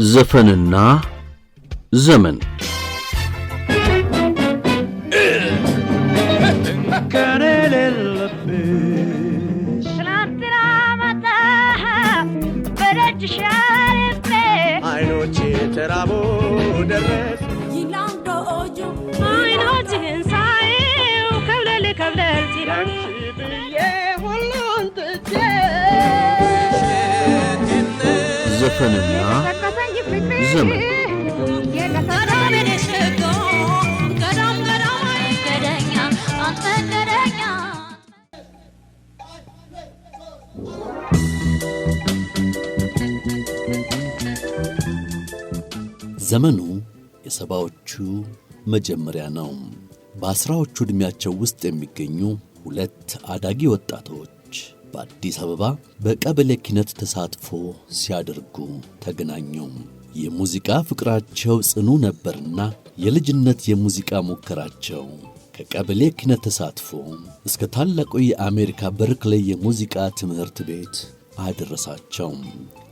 ዘፈንና ዘመን አይኖቼ ተራቦ ደረስ ይላንዶ ኦጆ አይኖችህን ሳየው ከብለል ከብለል ሲላል ብዬ ሁሉን ትቼ ዘፈንና ዘመን ዘመኑ የሰባዎቹ መጀመሪያ ነው። በአስራዎቹ ዕድሜያቸው ውስጥ የሚገኙ ሁለት አዳጊ ወጣቶች በአዲስ አበባ በቀበሌ ኪነት ተሳትፎ ሲያደርጉ ተገናኙ። የሙዚቃ ፍቅራቸው ጽኑ ነበርና የልጅነት የሙዚቃ ሙከራቸው ከቀበሌ ኪነት ተሳትፎ እስከ ታላቁ የአሜሪካ በርክሌይ የሙዚቃ ትምህርት ቤት አደረሳቸው።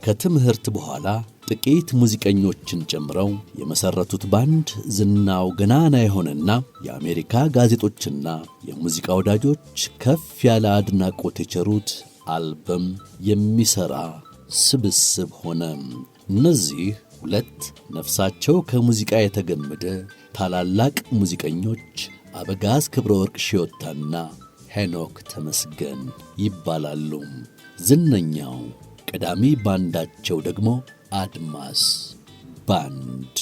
ከትምህርት በኋላ ጥቂት ሙዚቀኞችን ጨምረው የመሰረቱት ባንድ ዝናው ገናና የሆነና የአሜሪካ ጋዜጦችና የሙዚቃ ወዳጆች ከፍ ያለ አድናቆት የቸሩት አልበም የሚሰራ ስብስብ ሆነ። እነዚህ ሁለት ነፍሳቸው ከሙዚቃ የተገመደ ታላላቅ ሙዚቀኞች አበጋዝ ክብረ ወርቅ ሽዮታና ሄኖክ ተመስገን ይባላሉ። ዝነኛው ቀዳሚ ባንዳቸው ደግሞ አድማስ ባንድ።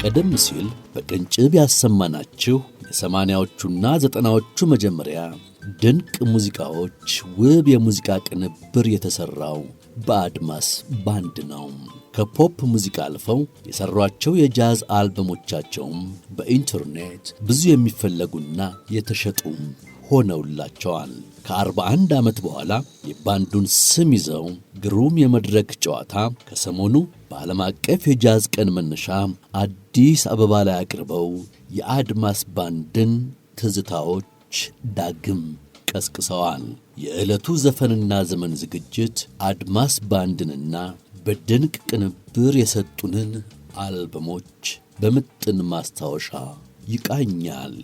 ቀደም ሲል በቅንጭብ ያሰማናችሁ የሰማንያዎቹና ዘጠናዎቹ መጀመሪያ ድንቅ ሙዚቃዎች ውብ የሙዚቃ ቅንብር የተሠራው በአድማስ ባንድ ነው። ከፖፕ ሙዚቃ አልፈው የሠሯቸው የጃዝ አልበሞቻቸውም በኢንተርኔት ብዙ የሚፈለጉና የተሸጡም ሆነውላቸዋል። ከ41 ዓመት በኋላ የባንዱን ስም ይዘው ግሩም የመድረክ ጨዋታ ከሰሞኑ በዓለም አቀፍ የጃዝ ቀን መነሻ አዲስ አበባ ላይ አቅርበው የአድማስ ባንድን ትዝታዎች ዳግም ቀስቅሰዋል። የዕለቱ ዘፈንና ዘመን ዝግጅት አድማስ ባንድንና በድንቅ ቅንብር የሰጡንን አልበሞች በምጥን ማስታወሻ ይቃኛል።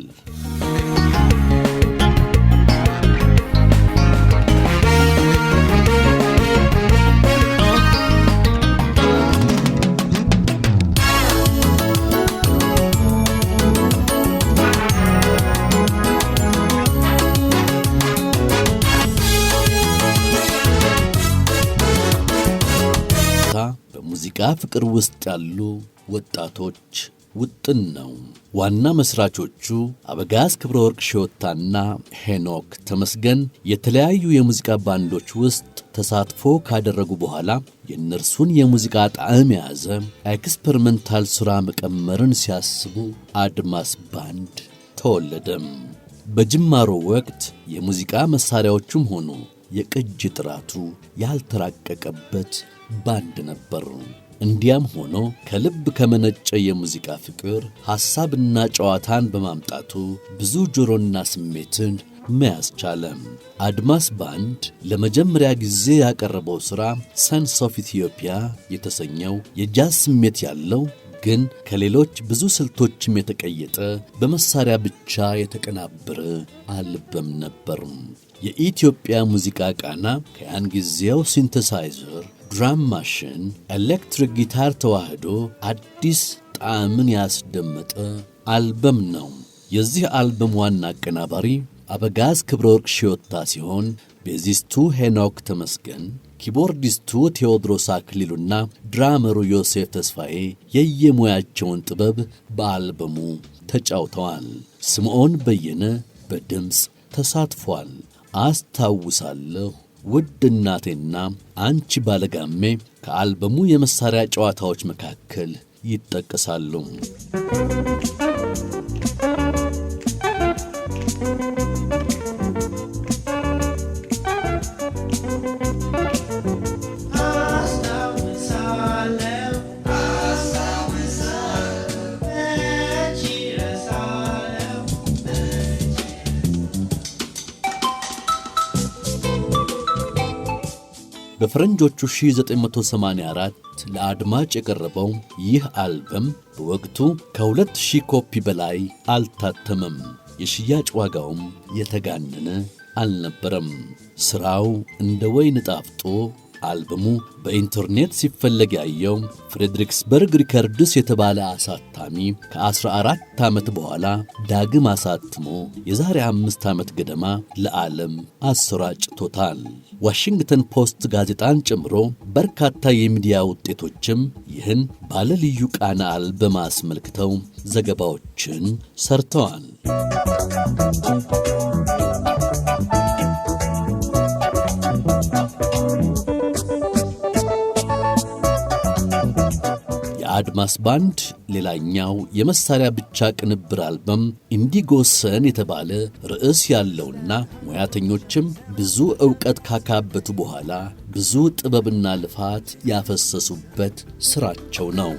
በሙዚቃ ፍቅር ውስጥ ያሉ ወጣቶች ውጥን ነው። ዋና መስራቾቹ አበጋዝ ክብረ ወርቅ ሽዮታና ሄኖክ ተመስገን የተለያዩ የሙዚቃ ባንዶች ውስጥ ተሳትፎ ካደረጉ በኋላ የእነርሱን የሙዚቃ ጣዕም የያዘ ኤክስፐሪመንታል ሥራ መቀመርን ሲያስቡ አድማስ ባንድ ተወለደም። በጅማሮ ወቅት የሙዚቃ መሣሪያዎቹም ሆኑ የቅጅ ጥራቱ ያልተራቀቀበት ባንድ ነበር። እንዲያም ሆኖ ከልብ ከመነጨ የሙዚቃ ፍቅር ሐሳብና ጨዋታን በማምጣቱ ብዙ ጆሮና ስሜትን መያዝ ቻለ። አድማስ ባንድ ለመጀመሪያ ጊዜ ያቀረበው ሥራ ሰንስ ኦፍ ኢትዮጵያ የተሰኘው የጃዝ ስሜት ያለው ግን ከሌሎች ብዙ ስልቶችም የተቀየጠ በመሳሪያ ብቻ የተቀናበረ አልበም ነበር። የኢትዮጵያ ሙዚቃ ቃና ከያን ጊዜው ሲንተሳይዘር፣ ድራም ማሽን፣ ኤሌክትሪክ ጊታር ተዋህዶ አዲስ ጣዕምን ያስደመጠ አልበም ነው። የዚህ አልበም ዋና አቀናባሪ አበጋዝ ክብረ ወርቅ ሽዮታ ሲሆን ቤዚስቱ ሄኖክ ተመስገን፣ ኪቦርዲስቱ ቴዎድሮስ አክሊሉና ድራመሩ ዮሴፍ ተስፋዬ የየሙያቸውን ጥበብ በአልበሙ ተጫውተዋል። ስምዖን በየነ በድምፅ ተሳትፏል። አስታውሳለሁ፣ ውድ እናቴና አንቺ ባለጋሜ ከአልበሙ የመሳሪያ ጨዋታዎች መካከል ይጠቀሳሉ። በፈረንጆቹ 1984 ለአድማጭ የቀረበው ይህ አልበም በወቅቱ ከ2000 ኮፒ በላይ አልታተመም። የሽያጭ ዋጋውም የተጋነነ አልነበረም። ሥራው እንደ ወይን ጣፍጦ አልበሙ በኢንተርኔት ሲፈለግ ያየው ፍሬድሪክስበርግ ሪከርድስ የተባለ አሳታሚ ከ14 ዓመት በኋላ ዳግም አሳትሞ የዛሬ 5 ዓመት ገደማ ለዓለም አሰራጭቶታል። ዋሽንግተን ፖስት ጋዜጣን ጨምሮ በርካታ የሚዲያ ውጤቶችም ይህን ባለ ልዩ ቃና አልበም አስመልክተው ዘገባዎችን ሰርተዋል። የአድማስ ባንድ ሌላኛው የመሳሪያ ብቻ ቅንብር አልበም ኢንዲጎ ሰን የተባለ ርዕስ ያለውና ሙያተኞችም ብዙ ዕውቀት ካካበቱ በኋላ ብዙ ጥበብና ልፋት ያፈሰሱበት ሥራቸው ነው።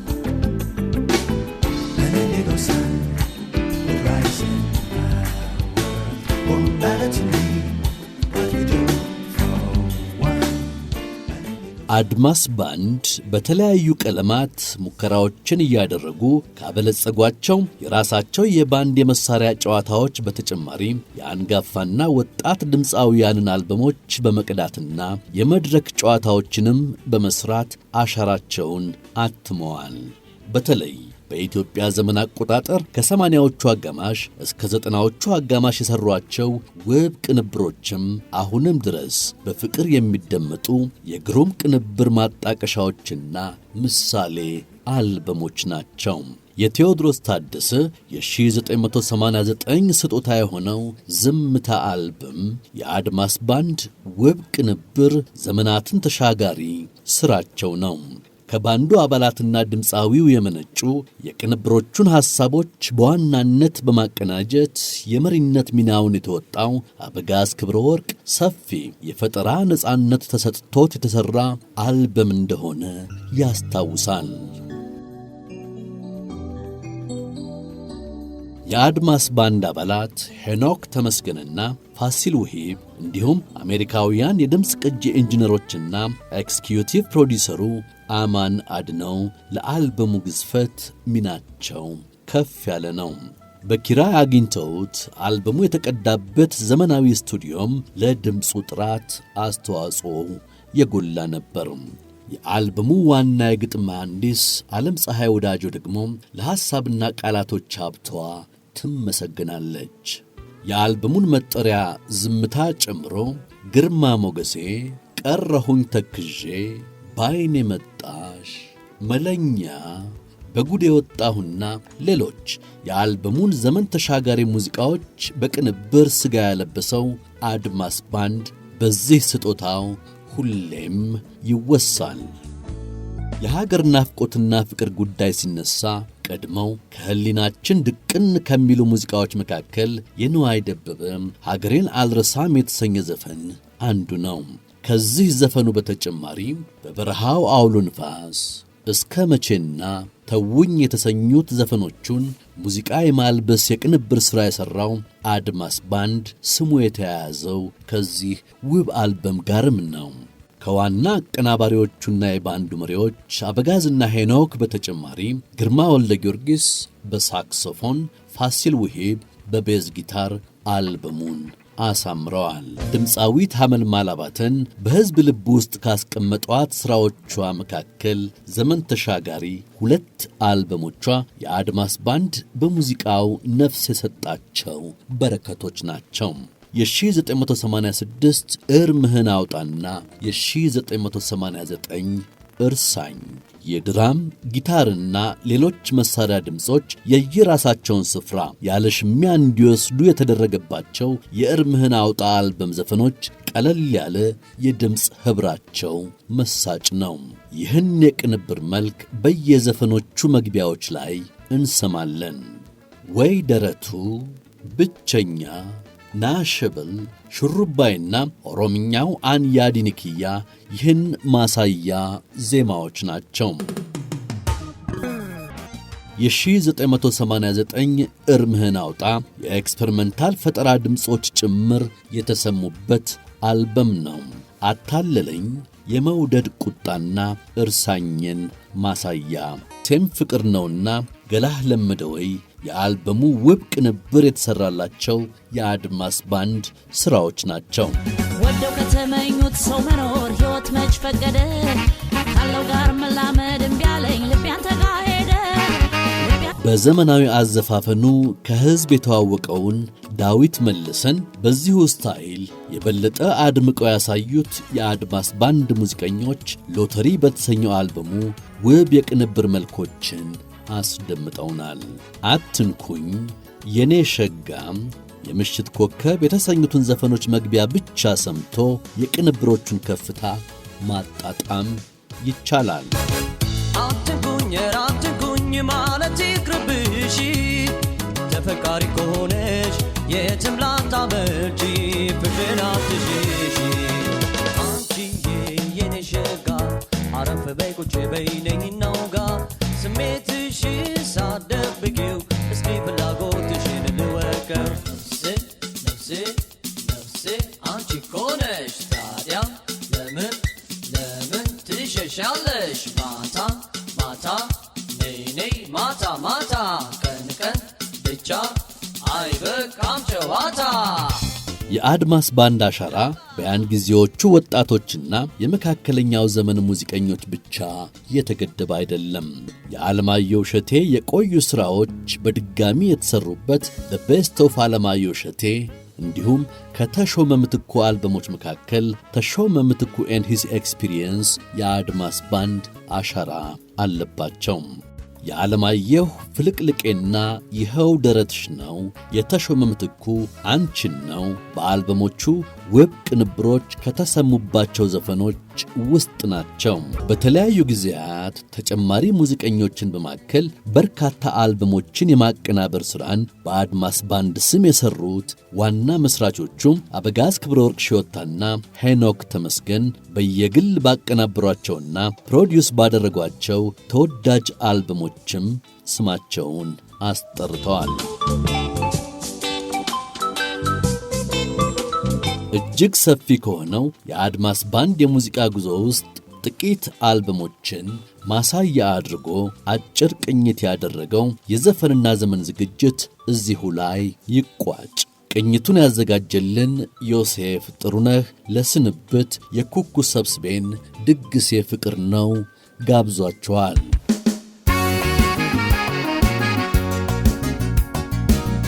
አድማስ ባንድ በተለያዩ ቀለማት ሙከራዎችን እያደረጉ ካበለጸጓቸው የራሳቸው የባንድ የመሳሪያ ጨዋታዎች በተጨማሪ የአንጋፋና ወጣት ድምፃውያንን አልበሞች በመቅዳትና የመድረክ ጨዋታዎችንም በመስራት አሻራቸውን አትመዋል። በተለይ በኢትዮጵያ ዘመን አቆጣጠር ከ80ዎቹ አጋማሽ እስከ 90ዎቹ አጋማሽ የሰሯቸው ውብ ቅንብሮችም አሁንም ድረስ በፍቅር የሚደመጡ የግሩም ቅንብር ማጣቀሻዎችና ምሳሌ አልበሞች ናቸው። የቴዎድሮስ ታደሰ የ1989 ስጦታ የሆነው ዝምታ አልበም የአድማስ ባንድ ውብ ቅንብር ዘመናትን ተሻጋሪ ሥራቸው ነው። ከባንዱ አባላትና ድምፃዊው የመነጩ የቅንብሮቹን ሐሳቦች በዋናነት በማቀናጀት የመሪነት ሚናውን የተወጣው አበጋዝ ክብረ ወርቅ ሰፊ የፈጠራ ነጻነት ተሰጥቶት የተሠራ አልበም እንደሆነ ያስታውሳል። የአድማስ ባንድ አባላት ሄኖክ ተመስገንና ፋሲል ውሂብ እንዲሁም አሜሪካውያን የድምፅ ቅጂ ኢንጂነሮችና ኤክስኪዩቲቭ ፕሮዲሰሩ አማን አድነው ለአልበሙ ግዝፈት ሚናቸው ከፍ ያለ ነው። በኪራይ አግኝተውት አልበሙ የተቀዳበት ዘመናዊ ስቱዲዮም ለድምፁ ጥራት አስተዋጽኦ የጎላ ነበር። የአልበሙ ዋና የግጥም መሐንዲስ ዓለም ፀሐይ ወዳጆ ደግሞ ለሐሳብና ቃላቶች ሀብቷ ትመሰግናለች። የአልበሙን መጠሪያ ዝምታ ጨምሮ ግርማ ሞገሴ፣ ቀረሁኝ ተክዤ፣ ባይኔ መጣሽ፣ መለኛ፣ በጉድ የወጣሁና ሌሎች የአልበሙን ዘመን ተሻጋሪ ሙዚቃዎች በቅንብር ሥጋ ያለበሰው አድማስ ባንድ በዚህ ስጦታው ሁሌም ይወሳል። የሀገር ናፍቆትና ፍቅር ጉዳይ ሲነሳ ቀድመው ከህሊናችን ድቅን ከሚሉ ሙዚቃዎች መካከል የንዋይ ደበበ ሀገሬን አልረሳም የተሰኘ ዘፈን አንዱ ነው። ከዚህ ዘፈኑ በተጨማሪ በበረሃው አውሎ ንፋስ፣ እስከ መቼና ተውኝ የተሰኙት ዘፈኖቹን ሙዚቃ የማልበስ የቅንብር ሥራ የሠራው አድማስ ባንድ ስሙ የተያያዘው ከዚህ ውብ አልበም ጋርም ነው። ከዋና አቀናባሪዎቹና የባንዱ መሪዎች አበጋዝና ሄኖክ በተጨማሪ ግርማ ወልደ ጊዮርጊስ በሳክሶፎን፣ ፋሲል ውሂብ በቤዝ ጊታር አልበሙን አሳምረዋል። ድምፃዊት ሐመልማል አባተን በሕዝብ ልብ ውስጥ ካስቀመጧት ሥራዎቿ መካከል ዘመን ተሻጋሪ ሁለት አልበሞቿ የአድማስ ባንድ በሙዚቃው ነፍስ የሰጣቸው በረከቶች ናቸው። የ1986 እርምህን አውጣና የ1989 እርሳኝ የድራም ጊታርና ሌሎች መሳሪያ ድምጾች የየራሳቸውን ስፍራ ያለ ሽሚያ እንዲወስዱ የተደረገባቸው የእርምህን አውጣ አልበም ዘፈኖች ቀለል ያለ የድምጽ ህብራቸው መሳጭ ነው። ይህን የቅንብር መልክ በየዘፈኖቹ መግቢያዎች ላይ እንሰማለን። ወይ ደረቱ፣ ብቸኛ፣ ናሸብል፣ ሹሩባይና ኦሮምኛው አንያዲንክያ ይህን ማሳያ ዜማዎች ናቸው። የ1989 እርምህን አውጣ የኤክስፐሪመንታል ፈጠራ ድምጾች ጭምር የተሰሙበት አልበም ነው። አታለለኝ፣ የመውደድ ቁጣና እርሳኝን ማሳያ፣ ሴም ፍቅር ነውና ገላህ ለመደወይ የአልበሙ ውብ ቅንብር የተሰራላቸው የአድማስ ባንድ ሥራዎች ናቸው። ወደው ከተመኙት ሰው መኖር ሕይወት መች ፈቀደ፣ ካለው ጋር መላመድ እምቢ አለኝ ልቤ አንተ ጋር ሄደ። በዘመናዊ አዘፋፈኑ ከሕዝብ የተዋወቀውን ዳዊት መልሰን በዚሁ ስታይል የበለጠ አድምቀው ያሳዩት የአድማስ ባንድ ሙዚቀኞች ሎተሪ በተሰኘው አልበሙ ውብ የቅንብር መልኮችን አስደምጠውናል። አትንኩኝ፣ የኔ ሸጋም፣ የምሽት ኮከብ የተሰኙትን ዘፈኖች መግቢያ ብቻ ሰምቶ የቅንብሮቹን ከፍታ ማጣጣም ይቻላል። አትንኩኝ ማለት ይቅርብሽ፣ ተፈቃሪ ከሆነሽ የትም ላታመልጪ ፍቅርን አትሽሽ። አንቺዬ የኔ ሸጋ አረፍ በይ ቁጭ በይ ነኝ እናውጋ፣ ስሜትሽ ሳትደብቂው እስኪ ፍላጎትሽን ልወቀው። ነፍሴ ነፍሴ አንቺ እኮ ነሽ ታዲያ ለምን ትሸሻለሽ? ማታ ማታ ነይ ነይ ማታ ማታ፣ ቀን ቀን ብቻ አይበቃም ጨዋታ። የአድማስ ባንድ አሻራ በያን ጊዜዎቹ ወጣቶችና የመካከለኛው ዘመን ሙዚቀኞች ብቻ የተገደበ አይደለም። የዓለማየሁ እሸቴ የቆዩ ሥራዎች በድጋሚ የተሰሩበት ዘ ቤስት ኦፍ ዓለማየሁ እሸቴ እንዲሁም ከተሾመ ምትኩ አልበሞች መካከል ተሾመ ምትኩ ኤንድ ሂዝ ኤክስፒሪየንስ የአድማስ ባንድ አሻራ አለባቸው። የዓለማየሁ ፍልቅልቄና ይኸው ደረትሽ ነው፣ የተሾመ ምትኩ አንቺን ነው በአልበሞቹ ውብ ቅንብሮች ከተሰሙባቸው ዘፈኖች ውስጥ ናቸው። በተለያዩ ጊዜያት ተጨማሪ ሙዚቀኞችን በማከል በርካታ አልበሞችን የማቀናበር ሥራን በአድማስ ባንድ ስም የሠሩት ዋና መሥራቾቹም አበጋዝ ክብረ ወርቅ ሽዮታና ሄኖክ ተመስገን በየግል ባቀናበሯቸውና ፕሮዲዩስ ባደረጓቸው ተወዳጅ አልበሞችም ስማቸውን አስጠርተዋል። እጅግ ሰፊ ከሆነው የአድማስ ባንድ የሙዚቃ ጉዞ ውስጥ ጥቂት አልበሞችን ማሳያ አድርጎ አጭር ቅኝት ያደረገው የዘፈንና ዘመን ዝግጅት እዚሁ ላይ ይቋጭ። ቅኝቱን ያዘጋጀልን ዮሴፍ ጥሩነህ ለስንብት የኩኩ ሰብስቤን ድግሴ ፍቅር ነው ጋብዟቸዋል።